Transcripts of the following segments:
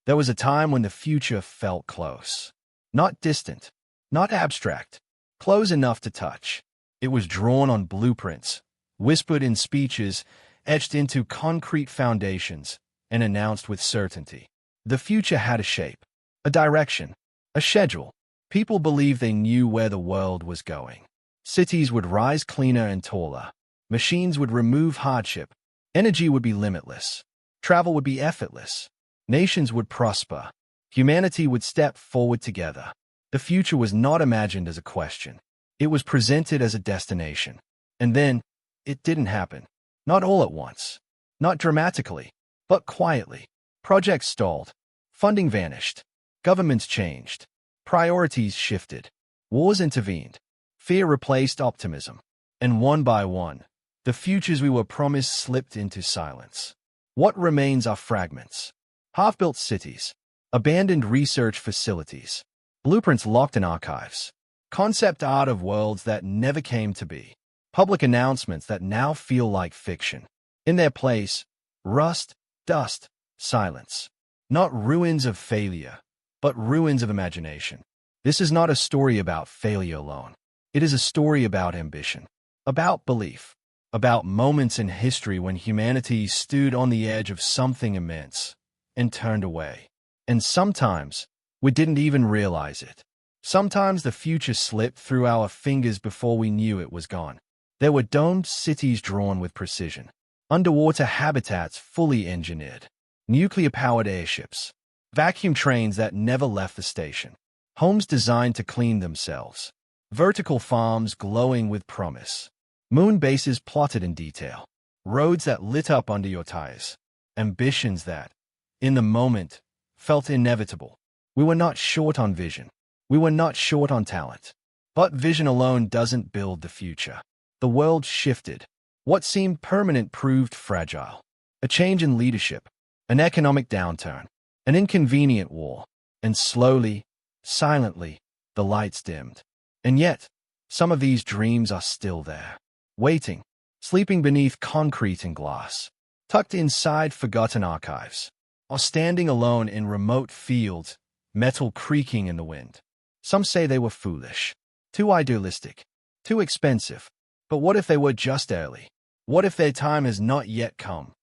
There was a time when the future felt close. Not distant, not abstract, close enough to touch. It was drawn on blueprints, whispered in speeches, etched into concrete foundations, and announced with certainty. The future had a shape, a direction, a schedule. People believed they knew where the world was going. Cities would rise cleaner and taller. Machines would remove hardship. Energy would be limitless. Travel would be effortless. Nations would prosper. Humanity would step forward together. The future was not imagined as a question. It was presented as a destination. And then, it didn't happen. Not all at once. Not dramatically, but quietly. Projects stalled. Funding vanished. Governments changed. Priorities shifted. Wars intervened. Fear replaced optimism. And one by one, the futures we were promised slipped into silence. What remains are fragments. Half-built cities. Abandoned research facilities. Blueprints locked in archives. Concept art of worlds that never came to be. Public announcements that now feel like fiction. In their place, rust, dust, silence. Not ruins of failure, but ruins of imagination. This is not a story about failure alone. It is a story about ambition, about belief, about moments in history when humanity stood on the edge of something immense and turned away. And sometimes, we didn't even realize it. Sometimes the future slipped through our fingers before we knew it was gone. There were domed cities drawn with precision, underwater habitats fully engineered, nuclear-powered airships, vacuum trains that never left the station, homes designed to clean themselves, vertical farms glowing with promise, moon bases plotted in detail, roads that lit up under your tires, ambitions that, in the moment, felt inevitable. We were not short on vision. We were not short on talent. But vision alone doesn't build the future. The world shifted. What seemed permanent proved fragile. A change in leadership, an economic downturn, an inconvenient war, and slowly, silently, the lights dimmed. And yet, some of these dreams are still there, waiting, sleeping beneath concrete and glass, tucked inside forgotten archives, or standing alone in remote fields, metal creaking in the wind. Some say they were foolish, too idealistic, too expensive. But what if they were just early? What if their time has not yet come,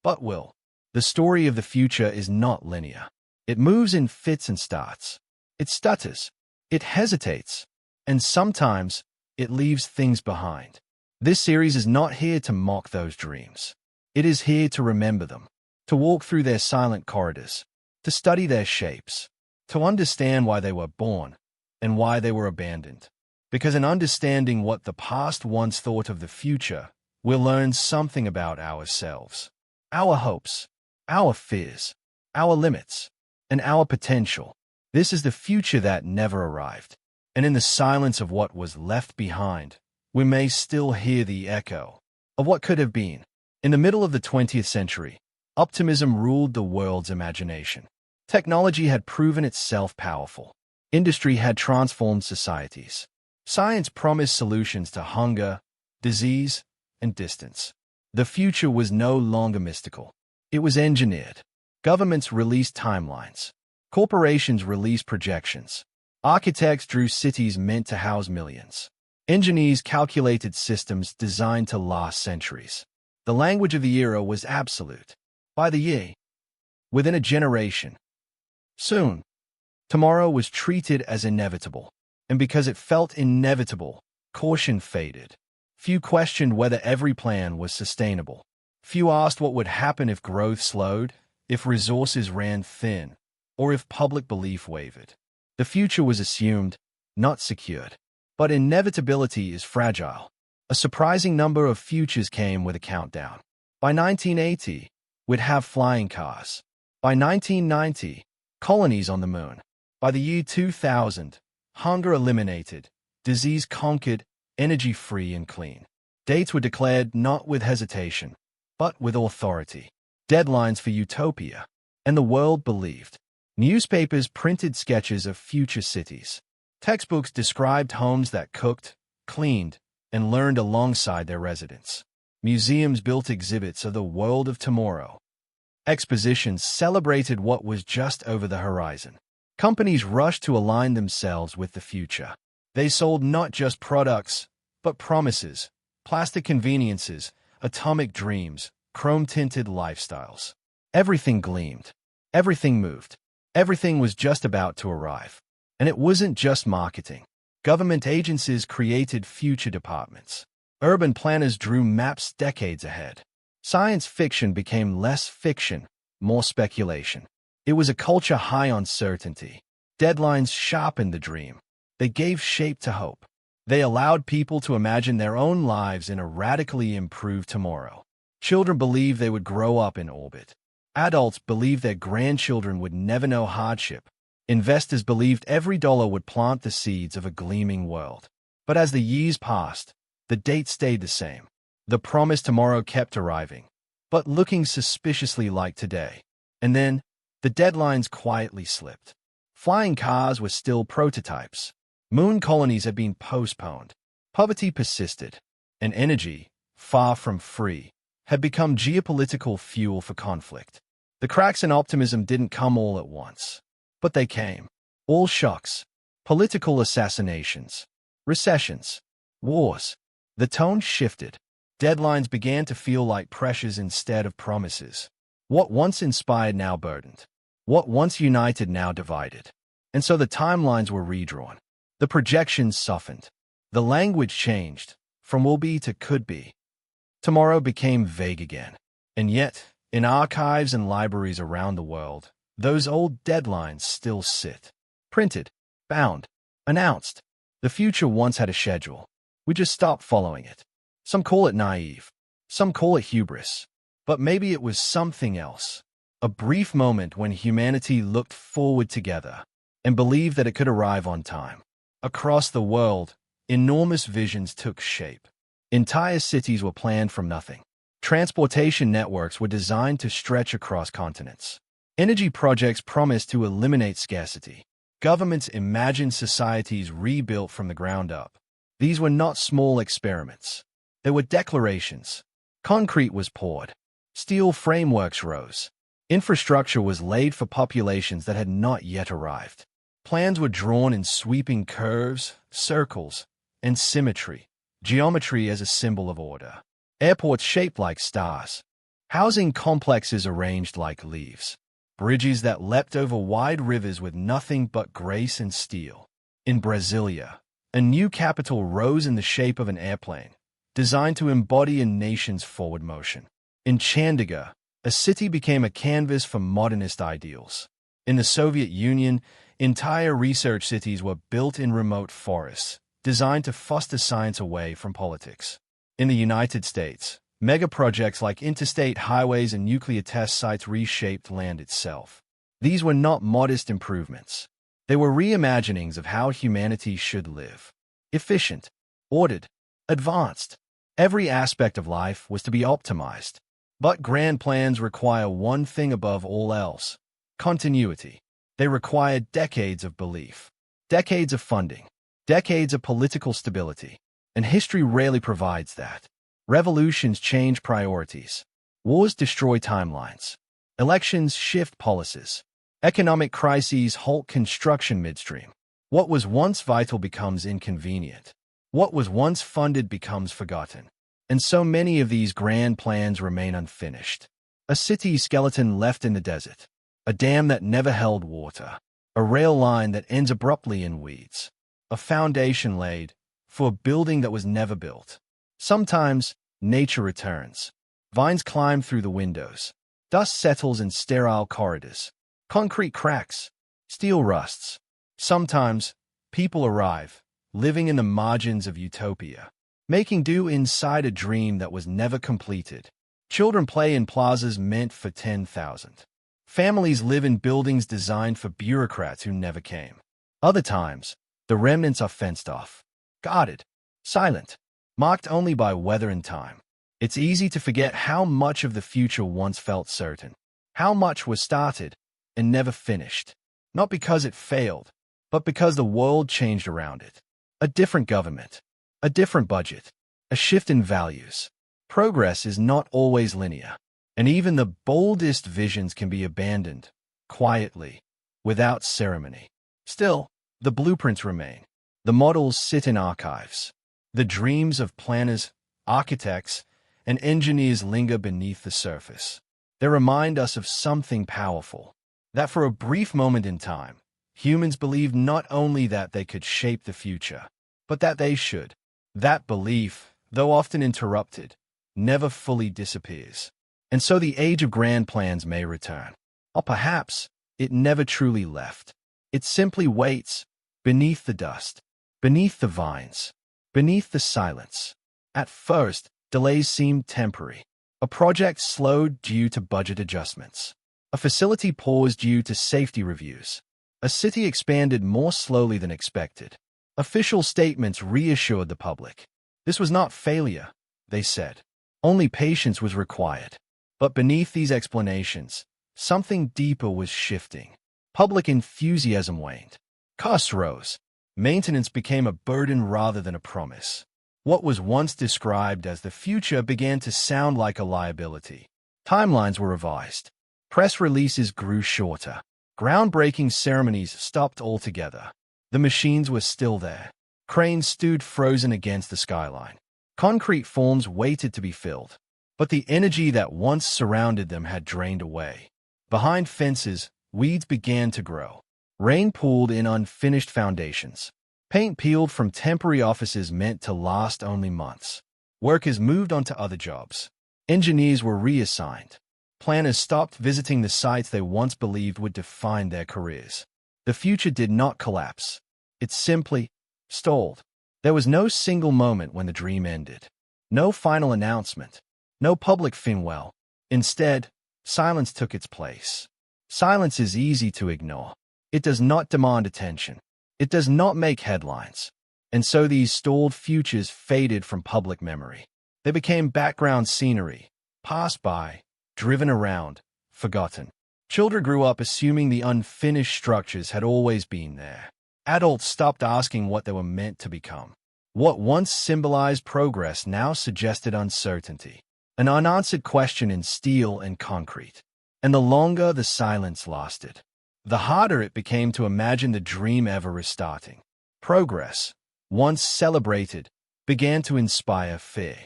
but will? The story of the future is not linear. It moves in fits and starts. It stutters. It hesitates. And sometimes, it leaves things behind. This series is not here to mock those dreams. It is here to remember them, to walk through their silent corridors, to study their shapes, to understand why they were born and why they were abandoned. Because in understanding what the past once thought of the future, we'll learn something about ourselves, our hopes, our fears, our limits, and our potential. This is the future that never arrived. And in the silence of what was left behind, we may still hear the echo of what could have been. In the middle of the 20th century, optimism ruled the world's imagination. Technology had proven itself powerful. Industry had transformed societies. Science promised solutions to hunger, disease, and distance. The future was no longer mystical. It was engineered. Governments released timelines. Corporations released projections. Architects drew cities meant to house millions. Engineers calculated systems designed to last centuries. The language of the era was absolute. By the year, within a generation. Soon, tomorrow was treated as inevitable. And because it felt inevitable, caution faded. Few questioned whether every plan was sustainable. Few asked what would happen if growth slowed, if resources ran thin, or if public belief wavered. The future was assumed, not secured. But inevitability is fragile. A surprising number of futures came with a countdown. By 1980, we'd have flying cars. By 1990, colonies on the moon. By the year 2000, hunger eliminated, disease conquered, energy free and clean. Dates were declared not with hesitation, but with authority. Deadlines for utopia. And the world believed. Newspapers printed sketches of future cities. Textbooks described homes that cooked, cleaned, and learned alongside their residents. Museums built exhibits of the world of tomorrow. Expositions celebrated what was just over the horizon. Companies rushed to align themselves with the future. They sold not just products, but promises, plastic conveniences, atomic dreams, chrome-tinted lifestyles. Everything gleamed. Everything moved. Everything was just about to arrive. And it wasn't just marketing. Government agencies created future departments. Urban planners drew maps decades ahead. Science fiction became less fiction, more speculation. It was a culture high on certainty. Deadlines sharpened the dream. They gave shape to hope. They allowed people to imagine their own lives in a radically improved tomorrow. Children believed they would grow up in orbit. Adults believed their grandchildren would never know hardship. Investors believed every dollar would plant the seeds of a gleaming world. But as the years passed, the date stayed the same. The promised tomorrow kept arriving, but looking suspiciously like today. And then, the deadlines quietly slipped. Flying cars were still prototypes. Moon colonies had been postponed. Poverty persisted. And energy, far from free, had become geopolitical fuel for conflict. The cracks in optimism didn't come all at once. But they came. All shocks. Political assassinations. Recessions. Wars. The tone shifted. Deadlines began to feel like pressures instead of promises. What once inspired now burdened. What once united now divided. And so the timelines were redrawn. The projections softened. The language changed, from will be to could be. Tomorrow became vague again. And yet, in archives and libraries around the world, those old deadlines still sit. Printed, bound, announced. The future once had a schedule. We just stopped following it. Some call it naive. Some call it hubris. But maybe it was something else. A brief moment when humanity looked forward together and believed that it could arrive on time. Across the world, enormous visions took shape. Entire cities were planned from nothing. Transportation networks were designed to stretch across continents. Energy projects promised to eliminate scarcity. Governments imagined societies rebuilt from the ground up. These were not small experiments. They were declarations. Concrete was poured. Steel frameworks rose. Infrastructure was laid for populations that had not yet arrived. Plans were drawn in sweeping curves, circles, and symmetry. Geometry as a symbol of order. Airports shaped like stars. Housing complexes arranged like leaves. Bridges that leapt over wide rivers with nothing but grace and steel. In Brasilia, a new capital rose in the shape of an airplane, designed to embody a nation's forward motion. In Chandigarh, a city became a canvas for modernist ideals. In the Soviet Union, entire research cities were built in remote forests, designed to foster science away from politics. In the United States, megaprojects like interstate highways and nuclear test sites reshaped land itself. These were not modest improvements. They were reimaginings of how humanity should live. Efficient, ordered, advanced. Every aspect of life was to be optimized. But grand plans require one thing above all else: continuity. They require decades of belief, decades of funding, decades of political stability. And history rarely provides that. Revolutions change priorities. Wars destroy timelines. Elections shift policies. Economic crises halt construction midstream. What was once vital becomes inconvenient. What was once funded becomes forgotten. And so many of these grand plans remain unfinished. A city skeleton left in the desert. A dam that never held water. A rail line that ends abruptly in weeds. A foundation laid for a building that was never built. Sometimes, nature returns. Vines climb through the windows. Dust settles in sterile corridors. Concrete cracks. Steel rusts. Sometimes, people arrive, living in the margins of utopia, making do inside a dream that was never completed. Children play in plazas meant for 10,000. Families live in buildings designed for bureaucrats who never came. Other times, the remnants are fenced off, guarded, silent, marked only by weather and time. It's easy to forget how much of the future once felt certain, how much was started and never finished, not because it failed, but because the world changed around it. A different government, a different budget, a shift in values. Progress is not always linear, And even the boldest visions can be abandoned, quietly, without ceremony. Still, the blueprints remain. The models sit in archives. The dreams of planners, architects, and engineers linger beneath the surface. They remind us of something powerful, that for a brief moment in time, humans believed not only that they could shape the future, but that they should. That belief, though often interrupted, never fully disappears. And so the age of grand plans may return. Or perhaps it never truly left. It simply waits, beneath the dust, beneath the vines, beneath the silence. At first, delays seemed temporary. A project slowed due to budget adjustments. A facility paused due to safety reviews. A city expanded more slowly than expected. Official statements reassured the public. This was not failure, they said. Only patience was required. But beneath these explanations, something deeper was shifting. Public enthusiasm waned. Costs rose. Maintenance became a burden rather than a promise. What was once described as the future began to sound like a liability. Timelines were revised. Press releases grew shorter. Groundbreaking ceremonies stopped altogether. The machines were still there. Cranes stood frozen against the skyline. Concrete forms waited to be filled. But the energy that once surrounded them had drained away. Behind fences, weeds began to grow. Rain pooled in unfinished foundations. Paint peeled from temporary offices meant to last only months. Workers moved on to other jobs. Engineers were reassigned. Planners stopped visiting the sites they once believed would define their careers. The future did not collapse. It simply stalled. There was no single moment when the dream ended. No final announcement. No public farewell. Instead, silence took its place. Silence is easy to ignore. It does not demand attention. It does not make headlines. And so these stalled futures faded from public memory. They became background scenery, passed by, driven around, forgotten. Children grew up assuming the unfinished structures had always been there. Adults stopped asking what they were meant to become. What once symbolized progress now suggested uncertainty. An unanswered question in steel and concrete. And the longer the silence lasted, the harder it became to imagine the dream ever restarting. Progress, once celebrated, began to inspire fear.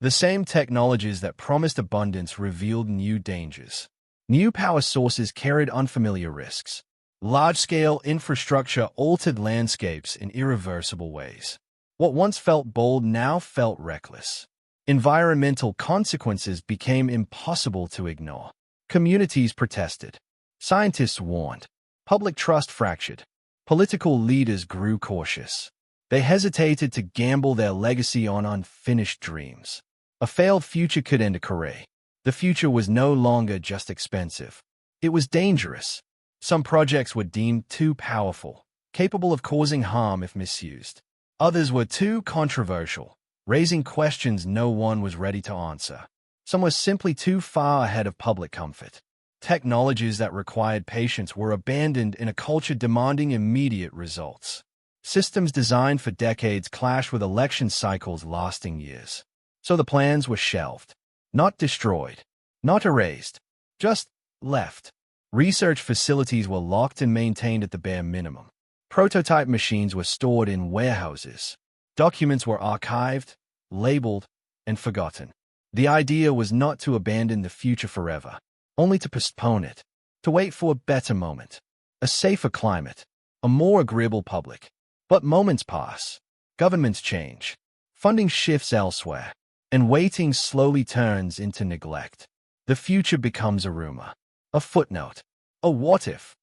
The same technologies that promised abundance revealed new dangers. New power sources carried unfamiliar risks. Large-scale infrastructure altered landscapes in irreversible ways. What once felt bold now felt reckless. Environmental consequences became impossible to ignore. Communities protested. Scientists warned. Public trust fractured. Political leaders grew cautious. They hesitated to gamble their legacy on unfinished dreams. A failed future could end a career. The future was no longer just expensive. It was dangerous. Some projects were deemed too powerful, capable of causing harm if misused. Others were too controversial, raising questions no one was ready to answer. Some were simply too far ahead of public comfort. Technologies that required patience were abandoned in a culture demanding immediate results. Systems designed for decades clashed with election cycles lasting years. So the plans were shelved. Not destroyed. Not erased. Just left. Research facilities were locked and maintained at the bare minimum. Prototype machines were stored in warehouses. Documents were archived, labeled, and forgotten. The idea was not to abandon the future forever, only to postpone it, to wait for a better moment, a safer climate, a more agreeable public. But moments pass. Governments change. Funding shifts elsewhere, and waiting slowly turns into neglect. The future becomes a rumor, a footnote, a what-if.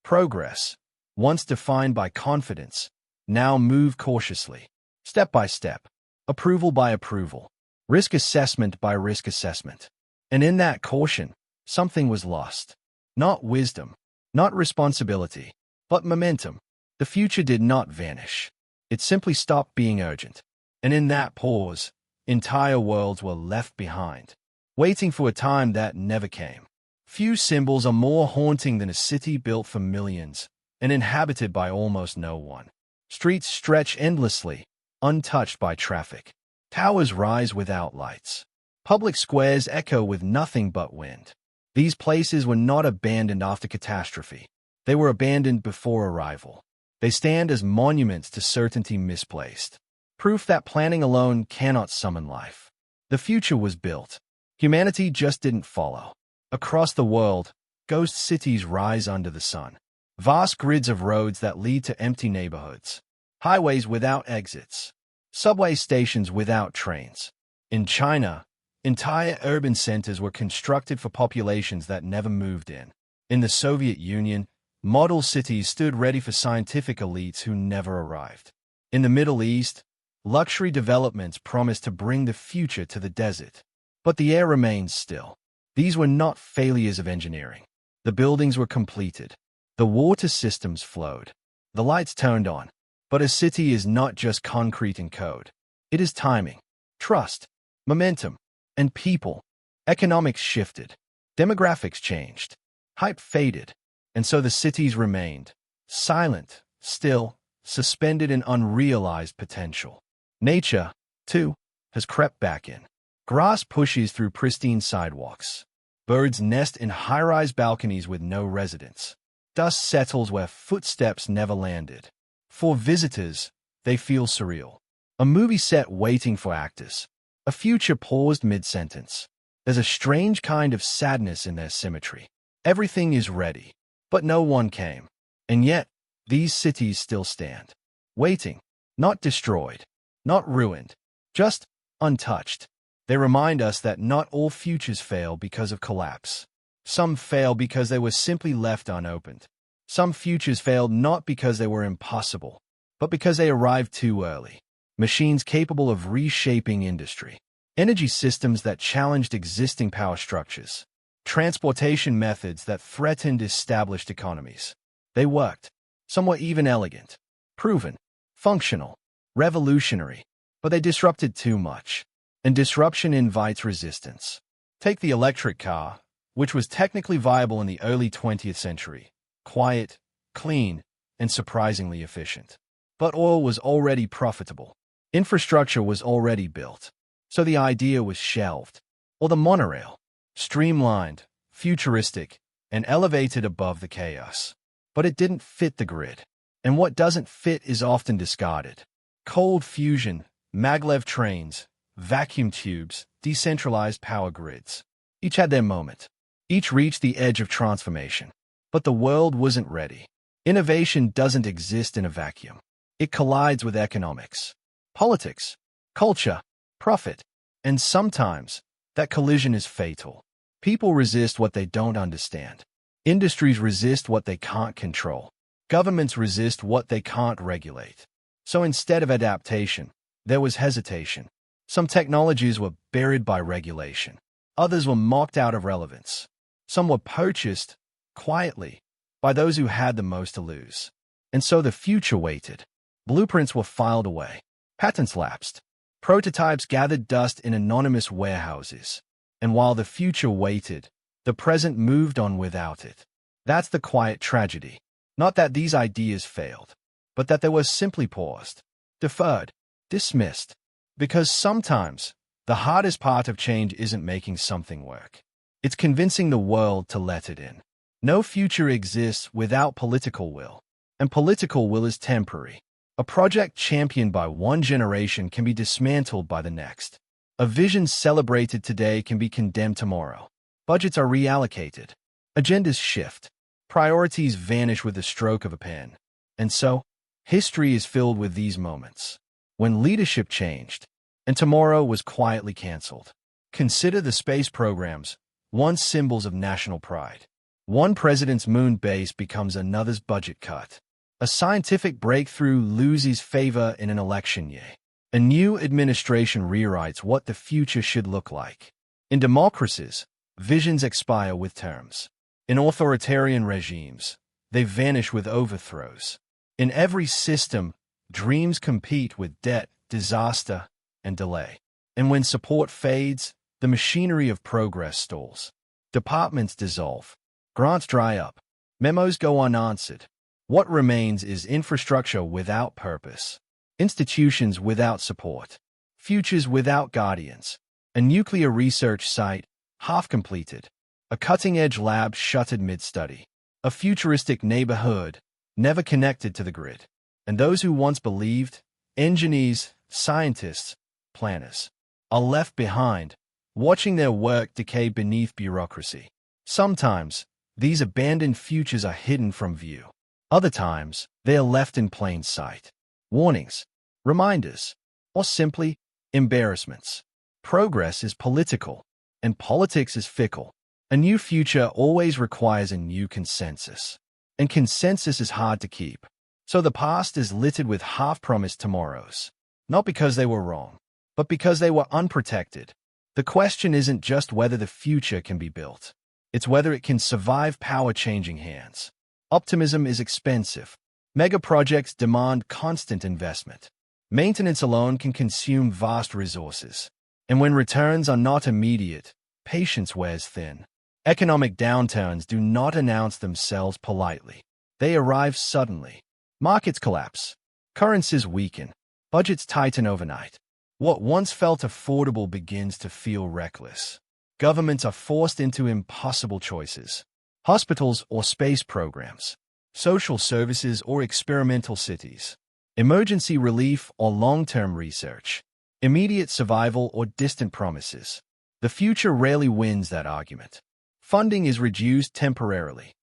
Progress, once defined by confidence, now moved cautiously, step by step, approval by approval, risk assessment by risk assessment. And in that caution, something was lost. Not wisdom, not responsibility, but momentum. The future did not vanish. It simply stopped being urgent. And in that pause, entire worlds were left behind, waiting for a time that never came. Few symbols are more haunting than a city built for millions and inhabited by almost no one. Streets stretch endlessly, untouched by traffic. Towers rise without lights. Public squares echo with nothing but wind. These places were not abandoned after catastrophe. They were abandoned before arrival. They stand as monuments to certainty misplaced. Proof that planning alone cannot summon life. The future was built. Humanity just didn't follow. Across the world, ghost cities rise under the sun. Vast grids of roads that lead to empty neighborhoods. Highways without exits. Subway stations without trains. In China, entire urban centers were constructed for populations that never moved in. In the Soviet Union, model cities stood ready for scientific elites who never arrived. In the Middle East, luxury developments promised to bring the future to the desert. But the air remained still. These were not failures of engineering. The buildings were completed. The water systems flowed. The lights turned on. But a city is not just concrete and code. It is timing, trust, momentum, and people. Economics shifted. Demographics changed. Hype faded. And so the cities remained. Silent, still, suspended in unrealized potential. Nature, too, has crept back in. Grass pushes through pristine sidewalks. Birds nest in high-rise balconies with no residents. Dust settles where footsteps never landed. For visitors, they feel surreal. A movie set waiting for actors. A future paused mid-sentence. There's a strange kind of sadness in their symmetry. Everything is ready, but no one came. And yet, these cities still stand. Waiting, not destroyed, not ruined, just untouched. They remind us that not all futures fail because of collapse. Some fail because they were simply left unopened. Some futures failed not because they were impossible, but because they arrived too early. Machines capable of reshaping industry. Energy systems that challenged existing power structures. Transportation methods that threatened established economies. They worked. Some were even elegant, proven, functional, revolutionary, but they disrupted too much. And disruption invites resistance. Take the electric car, which was technically viable in the early 20th century. Quiet, clean, and surprisingly efficient. But oil was already profitable. Infrastructure was already built. So the idea was shelved. Or the monorail. Streamlined, futuristic, and elevated above the chaos. But it didn't fit the grid. And what doesn't fit is often discarded. Cold fusion, maglev trains, vacuum tubes, decentralized power grids. Each had their moment. Each reached the edge of transformation. But the world wasn't ready. Innovation doesn't exist in a vacuum. It collides with economics, politics, culture, profit, and sometimes that collision is fatal. People resist what they don't understand. Industries resist what they can't control. Governments resist what they can't regulate. So instead of adaptation, there was hesitation. Some technologies were buried by regulation. Others were mocked out of relevance. Some were purchased, quietly, by those who had the most to lose. And so the future waited. Blueprints were filed away. Patents lapsed. Prototypes gathered dust in anonymous warehouses. And while the future waited, the present moved on without it. That's the quiet tragedy. Not that these ideas failed, but that they were simply paused, deferred, dismissed. Because sometimes, the hardest part of change isn't making something work. It's convincing the world to let it in. No future exists without political will, and political will is temporary. A project championed by one generation can be dismantled by the next. A vision celebrated today can be condemned tomorrow. Budgets are reallocated. Agendas shift. Priorities vanish with the stroke of a pen. And so, history is filled with these moments. When leadership changed, and tomorrow was quietly canceled. Consider the space programs, once symbols of national pride. One president's moon base becomes another's budget cut. A scientific breakthrough loses favor in an election year. A new administration rewrites what the future should look like. In democracies, visions expire with terms. In authoritarian regimes, they vanish with overthrows. In every system, dreams compete with debt, disaster, and delay. And when support fades, the machinery of progress stalls. Departments dissolve. Grants dry up. Memos go unanswered. What remains is infrastructure without purpose. Institutions without support. Futures without guardians. A nuclear research site, half completed. A cutting-edge lab shuttered mid-study. A futuristic neighborhood, never connected to the grid. And those who once believed, engineers, scientists, planners, are left behind, watching their work decay beneath bureaucracy. Sometimes, these abandoned futures are hidden from view. Other times, they are left in plain sight. Warnings, reminders, or simply embarrassments. Progress is political, and politics is fickle. A new future always requires a new consensus, and consensus is hard to keep. So the past is littered with half-promised tomorrows, not because they were wrong, but because they were unprotected. The question isn't just whether the future can be built. It's whether it can survive power-changing hands. Optimism is expensive. Megaprojects demand constant investment. Maintenance alone can consume vast resources. And when returns are not immediate, patience wears thin. Economic downturns do not announce themselves politely. They arrive suddenly. Markets collapse. Currencies weaken. Budgets tighten overnight. What once felt affordable begins to feel reckless. Governments are forced into impossible choices. Hospitals or space programs. Social services or experimental cities. Emergency relief or long-term research. Immediate survival or distant promises. The future rarely wins that argument. Funding is reduced temporarily,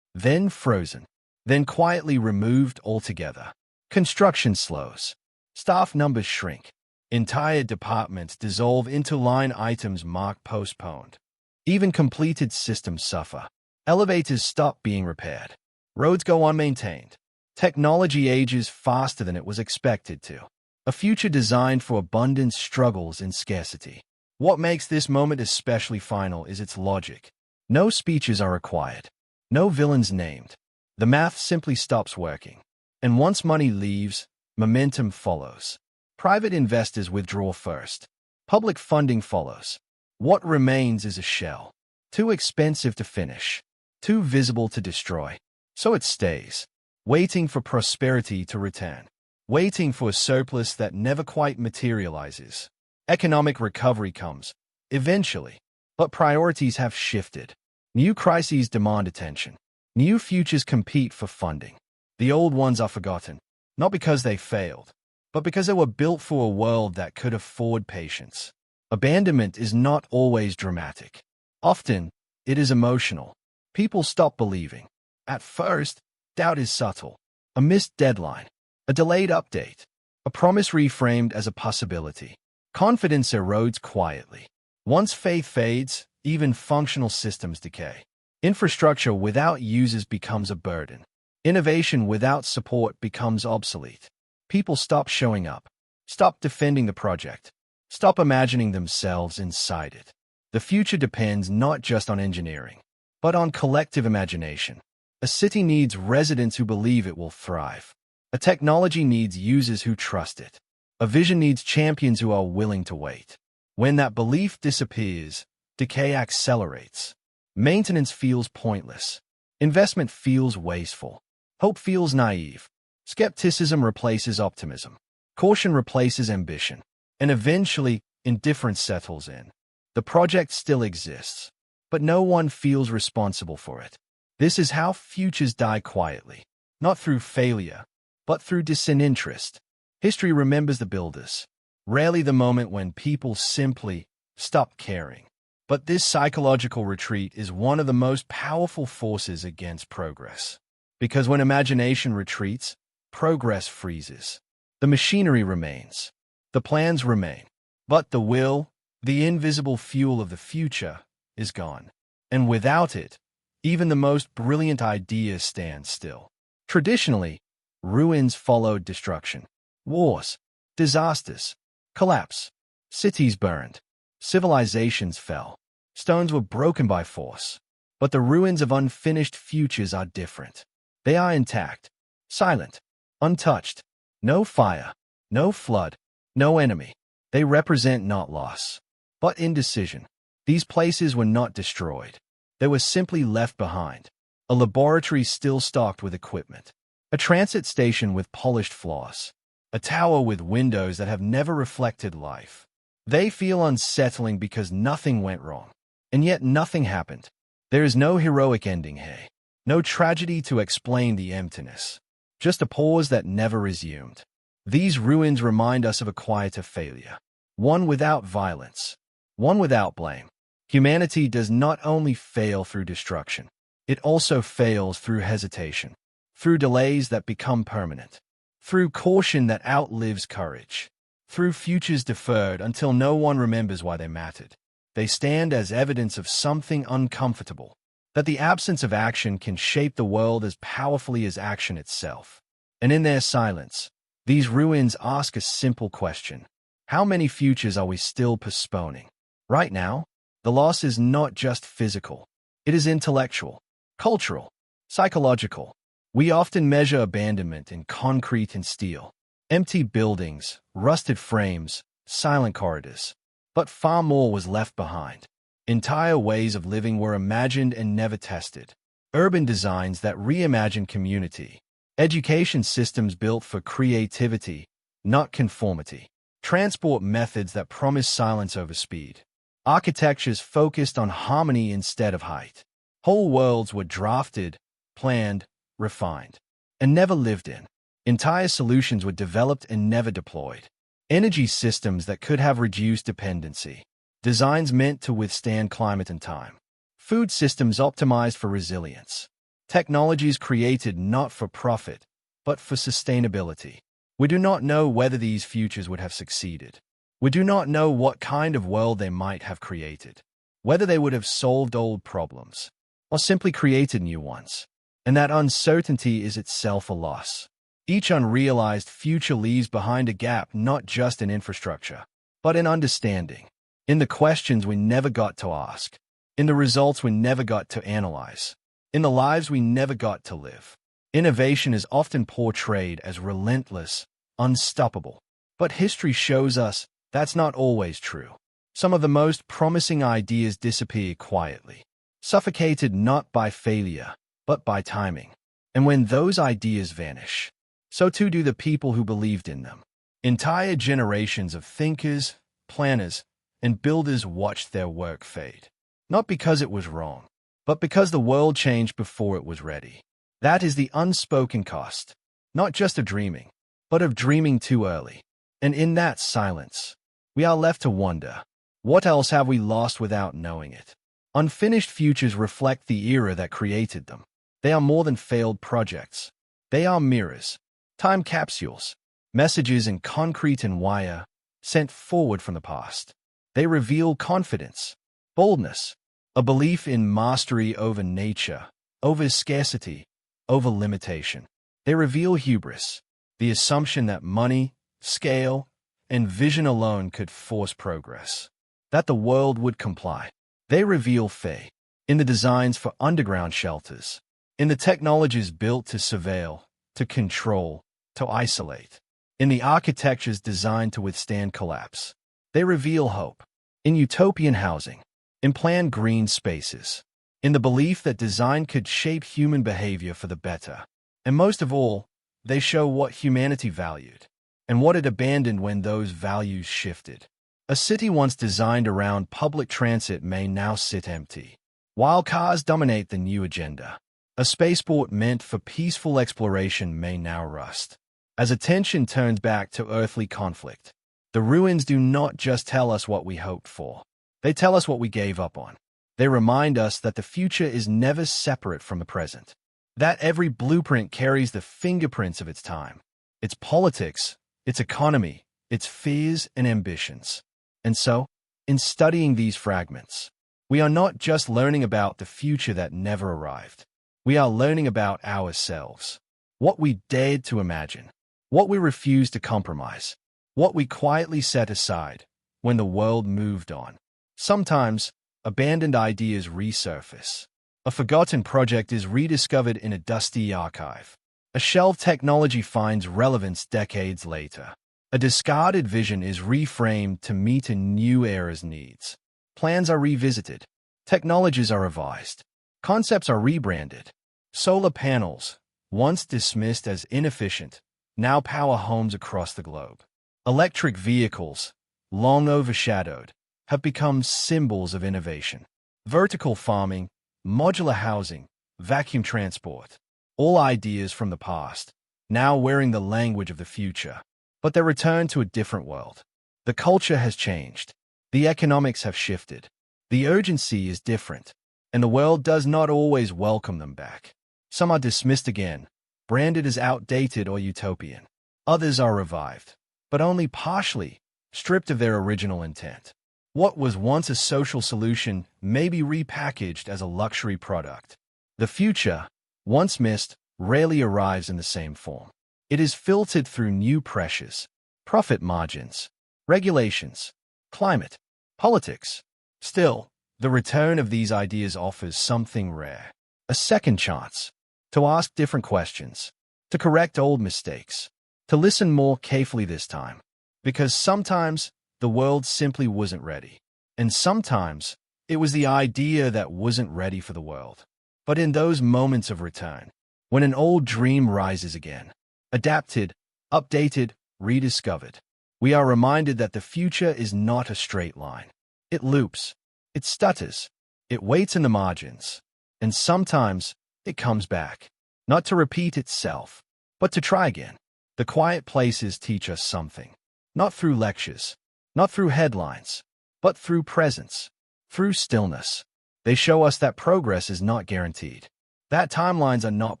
then frozen, then quietly removed altogether. Construction slows. Staff numbers shrink. Entire departments dissolve into line items marked postponed. Even completed systems suffer. Elevators stop being repaired. Roads go unmaintained. Technology ages faster than it was expected to. A future designed for abundance struggles in scarcity. What makes this moment especially final is its logic. No speeches are required. No villains named. The math simply stops working. And once money leaves, momentum follows. Private investors withdraw first. Public funding follows. What remains is a shell. Too expensive to finish. Too visible to destroy. So it stays. Waiting for prosperity to return. Waiting for a surplus that never quite materializes. Economic recovery comes, eventually. But priorities have shifted. New crises demand attention. New futures compete for funding. The old ones are forgotten, not because they failed, but because they were built for a world that could afford patience. Abandonment is not always dramatic. Often, it is emotional. People stop believing. At first, doubt is subtle. A missed deadline. A delayed update. A promise reframed as a possibility. Confidence erodes quietly. Once faith fades, even functional systems decay. Infrastructure without users becomes a burden. Innovation without support becomes obsolete. People stop showing up. Stop defending the project. Stop imagining themselves inside it. The future depends not just on engineering, but on collective imagination. A city needs residents who believe it will thrive. A technology needs users who trust it. A vision needs champions who are willing to wait. When that belief disappears, decay accelerates. Maintenance feels pointless. Investment feels wasteful. Hope feels naive. Skepticism replaces optimism. Caution replaces ambition. And eventually, indifference settles in. The project still exists, but no one feels responsible for it. This is how futures die quietly, not through failure, but through disinterest. History remembers the builders, rarely the moment when people simply stop caring. But this psychological retreat is one of the most powerful forces against progress. Because when imagination retreats, progress freezes. The machinery remains. The plans remain. But the will, the invisible fuel of the future, is gone. And without it, even the most brilliant ideas stand still. Traditionally, ruins followed destruction. Wars, disasters, collapse. Cities burned. Civilizations fell. Stones were broken by force. But the ruins of unfinished futures are different. They are intact, silent, untouched. No fire, no flood, no enemy. They represent not loss, but indecision. These places were not destroyed. They were simply left behind. A laboratory still stocked with equipment. A transit station with polished floors. A tower with windows that have never reflected life. They feel unsettling because nothing went wrong. And yet nothing happened. There is no heroic ending here. No tragedy to explain the emptiness. Just a pause that never resumed. These ruins remind us of a quieter failure. One without violence. One without blame. Humanity does not only fail through destruction. It also fails through hesitation. Through delays that become permanent. Through caution that outlives courage. Through futures deferred until no one remembers why they mattered. They stand as evidence of something uncomfortable. That the absence of action can shape the world as powerfully as action itself. And in their silence, these ruins ask a simple question. How many futures are we still postponing? Right now, the loss is not just physical. It is intellectual, cultural, psychological. We often measure abandonment in concrete and steel. Empty buildings, rusted frames, silent corridors. But far more was left behind. Entire ways of living were imagined and never tested. Urban designs that reimagined community. Education systems built for creativity, not conformity. Transport methods that promise silence over speed. Architectures focused on harmony instead of height. Whole worlds were drafted, planned, refined, and never lived in. Entire solutions were developed and never deployed. Energy systems that could have reduced dependency. Designs meant to withstand climate and time. Food systems optimized for resilience. Technologies created not for profit, but for sustainability. We do not know whether these futures would have succeeded. We do not know what kind of world they might have created, whether they would have solved old problems, or simply created new ones. And that uncertainty is itself a loss. Each unrealized future leaves behind a gap not just in infrastructure, but in understanding, in the questions we never got to ask, in the results we never got to analyze, in the lives we never got to live. Innovation is often portrayed as relentless, unstoppable, but history shows us that's not always true. Some of the most promising ideas disappear quietly, suffocated not by failure, but by timing. And when those ideas vanish, so too do the people who believed in them. Entire generations of thinkers, planners, and builders watched their work fade. Not because it was wrong, but because the world changed before it was ready. That is the unspoken cost, not just of dreaming, but of dreaming too early. And in that silence, we are left to wonder, what else have we lost without knowing it? Unfinished futures reflect the era that created them. They are more than failed projects. They are mirrors, time capsules, messages in concrete and wire, sent forward from the past. They reveal confidence, boldness, a belief in mastery over nature, over scarcity, over limitation. They reveal hubris, the assumption that money, scale, and vision alone could force progress, that the world would comply. They reveal faith in the designs for underground shelters, in the technologies built to surveil, to control, to isolate, in the architectures designed to withstand collapse. They reveal hope in utopian housing, in planned green spaces, in the belief that design could shape human behavior for the better. And most of all, they show what humanity valued and what it abandoned when those values shifted. A city once designed around public transit may now sit empty, while cars dominate the new agenda. A spaceport meant for peaceful exploration may now rust. As attention turns back to earthly conflict, the ruins do not just tell us what we hoped for. They tell us what we gave up on. They remind us that the future is never separate from the present, that every blueprint carries the fingerprints of its time, its politics, its economy, its fears and ambitions. And so, in studying these fragments, we are not just learning about the future that never arrived. We are learning about ourselves, what we dared to imagine, what we refused to compromise, what we quietly set aside when the world moved on. Sometimes, abandoned ideas resurface. A forgotten project is rediscovered in a dusty archive. A shelved technology finds relevance decades later. A discarded vision is reframed to meet a new era's needs. Plans are revisited. Technologies are revised. Concepts are rebranded. Solar panels, once dismissed as inefficient, now power homes across the globe. Electric vehicles, long overshadowed, have become symbols of innovation. Vertical farming, modular housing, vacuum transport, all ideas from the past, now wearing the language of the future. But they return to a different world. The culture has changed. The economics have shifted. The urgency is different, and the world does not always welcome them back. Some are dismissed again, branded as outdated or utopian. Others are revived, but only partially, stripped of their original intent. What was once a social solution may be repackaged as a luxury product. The future, once missed, rarely arrives in the same form. It is filtered through new pressures, profit margins, regulations, climate, politics. Still, the return of these ideas offers something rare. A second chance to ask different questions, to correct old mistakes, to listen more carefully this time. Because sometimes the world simply wasn't ready. And sometimes it was the idea that wasn't ready for the world. But in those moments of return, when an old dream rises again, adapted, updated, rediscovered, we are reminded that the future is not a straight line. It loops, it stutters, it waits in the margins, and sometimes it comes back, not to repeat itself, but to try again. The quiet places teach us something, not through lectures, not through headlines, but through presence, through stillness. They show us that progress is not guaranteed, that timelines are not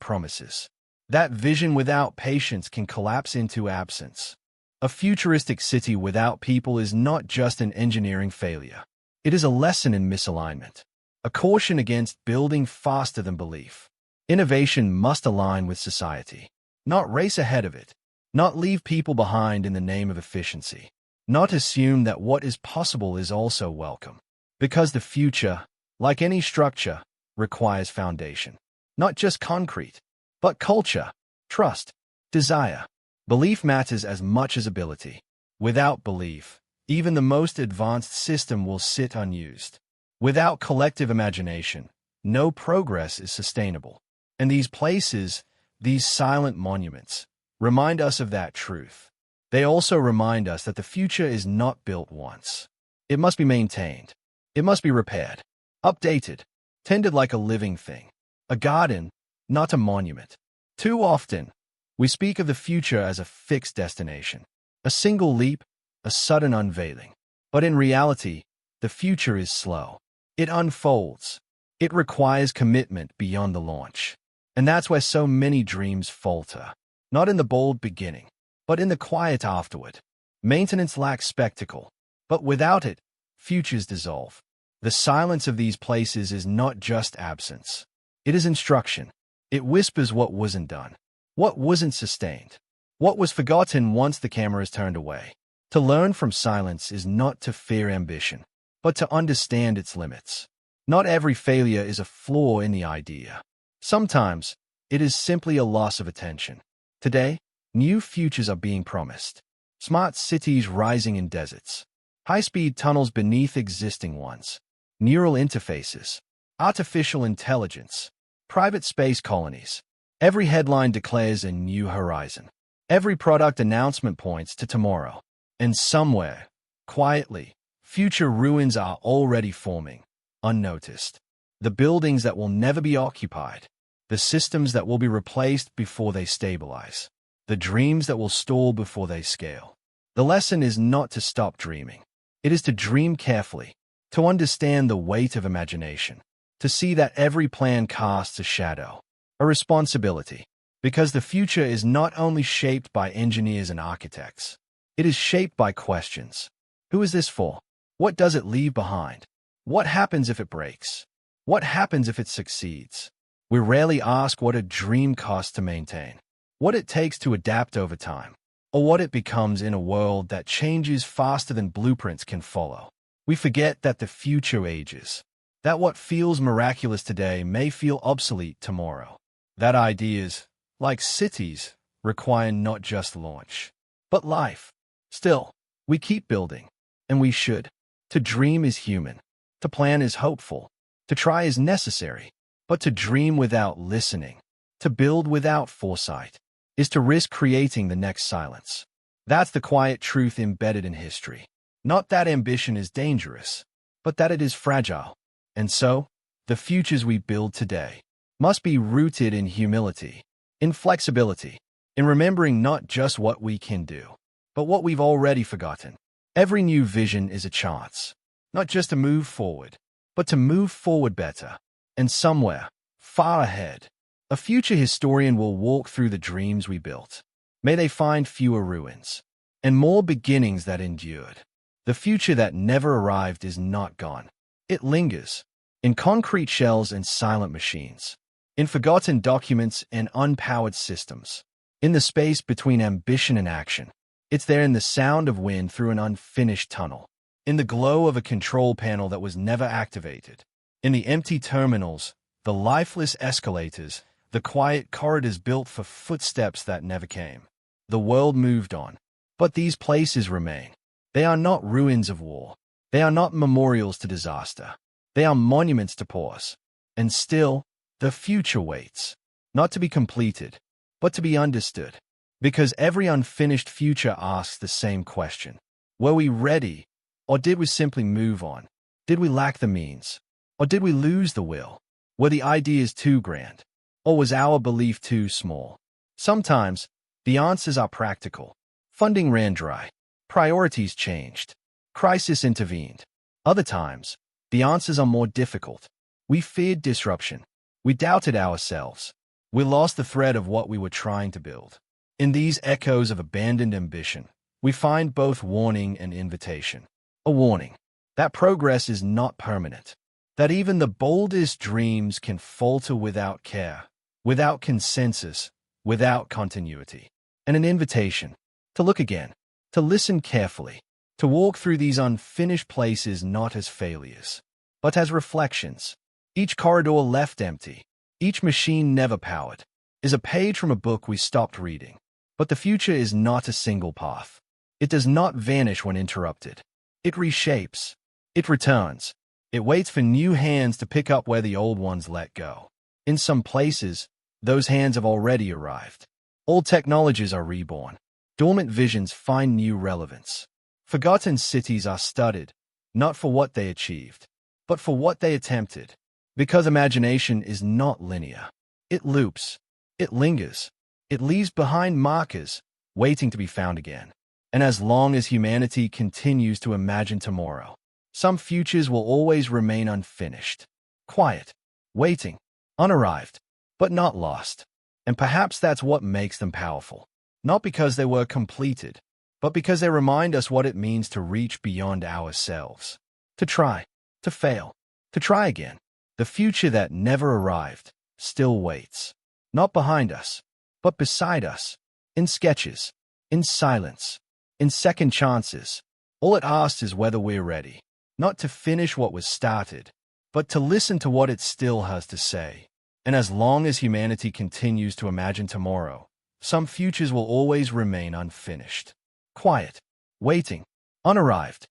promises, that vision without patience can collapse into absence. A futuristic city without people is not just an engineering failure. It is a lesson in misalignment, a caution against building faster than belief. Innovation must align with society, not race ahead of it, not leave people behind in the name of efficiency, not assume that what is possible is also welcome. Because the future, like any structure, requires foundation. Not just concrete, but culture, trust, desire. Belief matters as much as ability. Without belief, even the most advanced system will sit unused. Without collective imagination, no progress is sustainable. And these places, these silent monuments, remind us of that truth. They also remind us that the future is not built once. It must be maintained. It must be repaired, updated, tended like a living thing. A garden, not a monument. Too often, we speak of the future as a fixed destination, a single leap, a sudden unveiling. But in reality, the future is slow. It unfolds. It requires commitment beyond the launch. And that's where so many dreams falter. Not in the bold beginning, but in the quiet afterward. Maintenance lacks spectacle, but without it, futures dissolve. The silence of these places is not just absence. It is instruction. It whispers what wasn't done, what wasn't sustained, what was forgotten once the camera is turned away. To learn from silence is not to fear ambition, but to understand its limits. Not every failure is a flaw in the idea. Sometimes, it is simply a loss of attention. Today, new futures are being promised. Smart cities rising in deserts. High-speed tunnels beneath existing ones. Neural interfaces. Artificial intelligence. Private space colonies. Every headline declares a new horizon. Every product announcement points to tomorrow. And somewhere, quietly, future ruins are already forming, unnoticed. The buildings that will never be occupied. The systems that will be replaced before they stabilize. The dreams that will stall before they scale. The lesson is not to stop dreaming. It is to dream carefully, to understand the weight of imagination, to see that every plan casts a shadow, a responsibility, because the future is not only shaped by engineers and architects. It is shaped by questions. Who is this for? What does it leave behind? What happens if it breaks? What happens if it succeeds? We rarely ask what a dream costs to maintain, what it takes to adapt over time, or what it becomes in a world that changes faster than blueprints can follow. We forget that the future ages, that what feels miraculous today may feel obsolete tomorrow, that ideas, like cities, require not just launch, but life. Still, we keep building, and we should. To dream is human, to plan is hopeful, to try is necessary, but to dream without listening, to build without foresight, is to risk creating the next silence. That's the quiet truth embedded in history. Not that ambition is dangerous, but that it is fragile. And so, the futures we build today must be rooted in humility, in flexibility, in remembering not just what we can do, but what we've already forgotten. Every new vision is a chance, not just to move forward, but to move forward better. And somewhere, far ahead, a future historian will walk through the dreams we built. May they find fewer ruins and more beginnings that endured. The future that never arrived is not gone. It lingers in concrete shells and silent machines, in forgotten documents and unpowered systems, in the space between ambition and action. It's there in the sound of wind through an unfinished tunnel, in the glow of a control panel that was never activated, in the empty terminals, the lifeless escalators, the quiet corridors built for footsteps that never came. The world moved on, but these places remain. They are not ruins of war. They are not memorials to disaster. They are monuments to pause. And still, the future waits, not to be completed, but to be understood. Because every unfinished future asks the same question. Were we ready, or did we simply move on? Did we lack the means, or did we lose the will? Were the ideas too grand, or was our belief too small? Sometimes, the answers are practical. Funding ran dry. Priorities changed. Crisis intervened. Other times, the answers are more difficult. We feared disruption. We doubted ourselves. We lost the thread of what we were trying to build. In these echoes of abandoned ambition, we find both warning and invitation. A warning that progress is not permanent, that even the boldest dreams can falter without care, without consensus, without continuity. And an invitation to look again, to listen carefully, to walk through these unfinished places not as failures, but as reflections. Each corridor left empty, each machine never powered, is a page from a book we stopped reading. But the future is not a single path. It does not vanish when interrupted. It reshapes. It returns. It waits for new hands to pick up where the old ones let go. In some places, those hands have already arrived. Old technologies are reborn. Dormant visions find new relevance. Forgotten cities are studied, not for what they achieved, but for what they attempted. Because imagination is not linear. It loops. It lingers. It leaves behind markers, waiting to be found again. And as long as humanity continues to imagine tomorrow, some futures will always remain unfinished, quiet, waiting, unarrived, but not lost. And perhaps that's what makes them powerful. Not because they were completed, but because they remind us what it means to reach beyond ourselves. To try, to fail, to try again. The future that never arrived still waits. Not behind us, but beside us, in sketches, in silence, in second chances. All it asks is whether we're ready, not to finish what was started, but to listen to what it still has to say. And as long as humanity continues to imagine tomorrow, some futures will always remain unfinished, quiet, waiting, unarrived.